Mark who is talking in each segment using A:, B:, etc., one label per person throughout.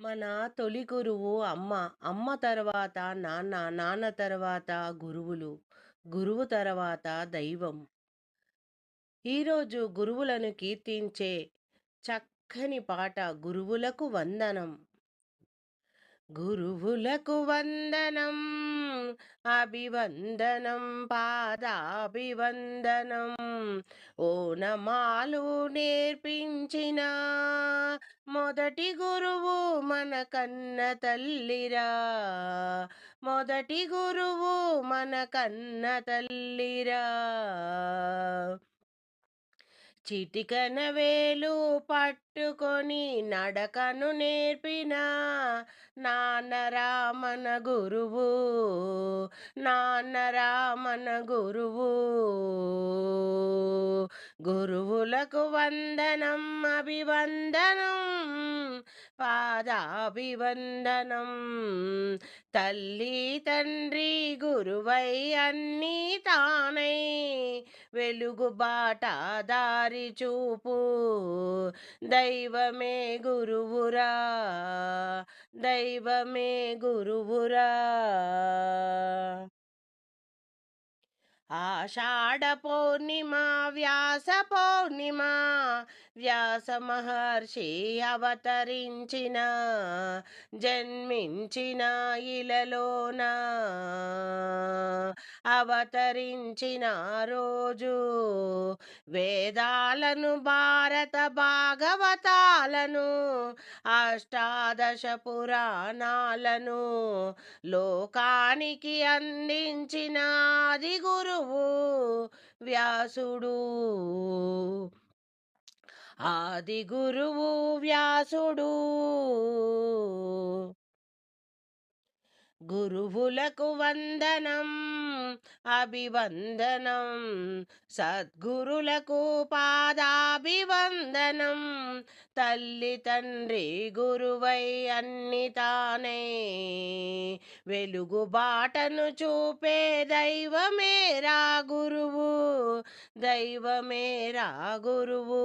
A: మన తొలి గురువు అమ్మ. అమ్మ తర్వాత నాన్న. నాన్న తర్వాత గురువులు. గురువు తర్వాత దైవం. ఈరోజు గురువులను కీర్తించే చక్కని పాట 'గురువులకు వందనం'. గురువులకు వందనం, అభివందనం, పాదాభివందనం. ఓనమాలు నేర్పించిన మొదటి గురువు మన కన్న తల్లిరా. మొదటి గురువు మన కన్న తల్లిరా. చిటికన వేలు పట్టుకొని నడకను నేర్పిన నాన్న రామన గురువు. నాన్న రామన గురువు. గురువులకు వందనం, అభివందనం, పాదాభివందనం. తల్లి తండ్రి గురువై అన్నీ తానై వెలుగు బాట దారి చూపు దైవమే గురువురా. దైవమే గురువురా. ఆషాఢ పౌర్ణిమ, వ్యాస పౌర్ణిమ. వ్యాస మహర్షి అవతరించిన జన్మించిన ఇలలోన అవతరించిన రోజు వేదాలను భారత భాగవతాలను అష్టాదశ పురాణాలను లోకానికి అందించిన ఆది గురువు వ్యాసుడు. ఆది గురువు వ్యాసుడు. గురువులకు వందనం, అభివందనం. సద్గురులకు పాదాభివందనం. తల్లి తండ్రి గురువై అన్ని తానే వెలుగు బాటను చూపే దైవమేరా గురువు. దైవమేరా గురువు.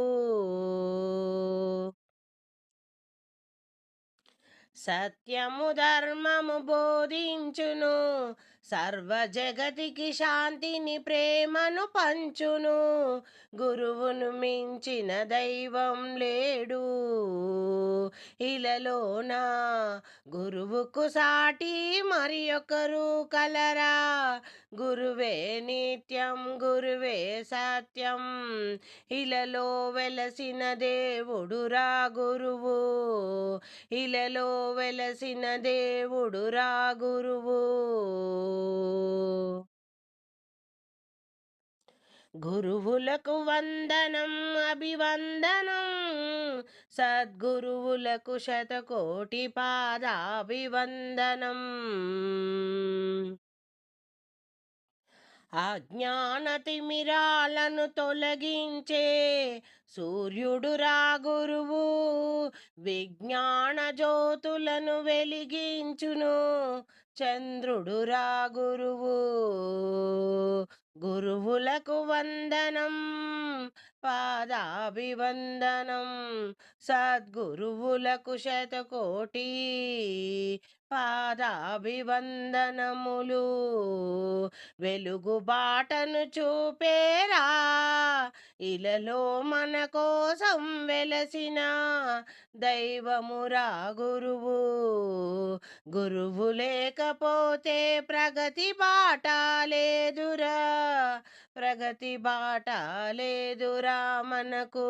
A: సత్యము ధర్మము బోధించును, సర్వ జగతికి శాంతిని ప్రేమను పంచును. గురువును మించిన దైవం లేడు ఇలలోన. గురువుకు సాటి మరి ఒకరు కలరా. గురువే నిత్యం, గురువే సత్యం. ఇలలో వెలసిన దేవుడురా గురువు. ఇలలో వెలసిన దేవుడురా గురువు. గురువులకు వందనం, అభివందనం. సద్గురువులకు శతకోటి పాదాభివందనం. అజ్ఞాన తిమిరాలను తొలగించే సూర్యుడురా గురువు. విజ్ఞాన జ్యోతులను వెలిగించును చంద్రుడురా గురువు. గురువులకు వందనం, పాదాభివందనం. సద్గురువులకు శతకోటి పాదాభివందనములు. వెలుగు బాటను చూపేరా ఇలలో మన కోసం వెలసిన దైవమురా గురువు. గురువు లేకపోతే ప్రగతి బాట లేదురా. ప్రగతి బాట లేదురా మనకు.